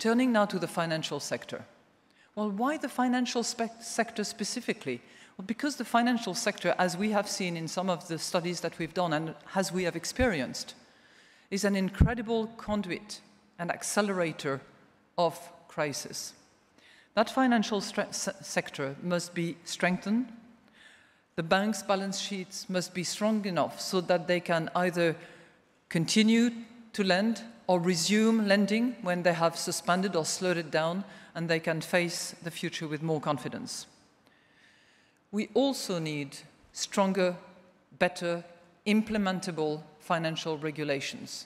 Turning now to the financial sector. Well, why the financial sector specifically? Well, because the financial sector, as we have seen in some of the studies that we've done and as we have experienced, is an incredible conduit and accelerator of crisis. That financial sector must be strengthened. The banks' balance sheets must be strong enough so that they can either continue to lend or resume lending when they have suspended or slowed it down, and they can face the future with more confidence. We also need stronger, better, implementable financial regulations.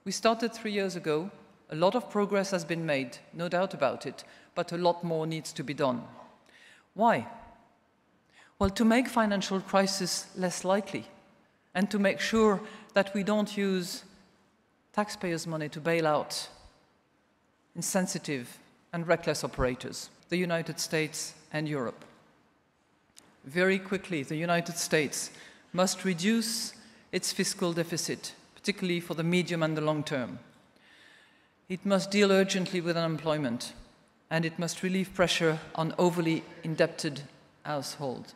We started 3 years ago. A lot of progress has been made, no doubt about it, but a lot more needs to be done. Why? Well, to make financial crisis less likely and to make sure that we don't use taxpayers' money to bail out insensitive and reckless operators, the United States and Europe. Very quickly, the United States must reduce its fiscal deficit, particularly for the medium and the long term. It must deal urgently with unemployment, and it must relieve pressure on overly indebted households.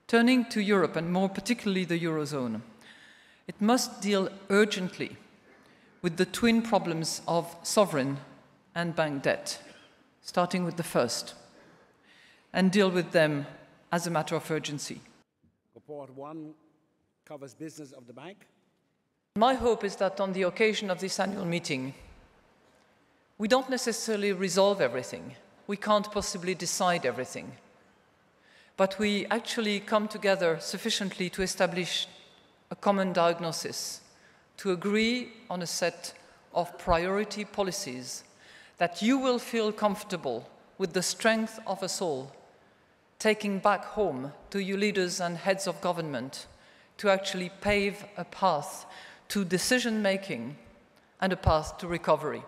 Turning to Europe, and more particularly the Eurozone, it must deal urgently with the twin problems of sovereign and bank debt, starting with the first, and deal with them as a matter of urgency. Report 1 covers business of the bank. My hope is that on the occasion of this annual meeting, we don't necessarily resolve everything. We can't possibly decide everything. But we actually come together sufficiently to establish a common diagnosis, to agree on a set of priority policies that you will feel comfortable with the strength of us all, taking back home to you leaders and heads of government to actually pave a path to decision-making and a path to recovery.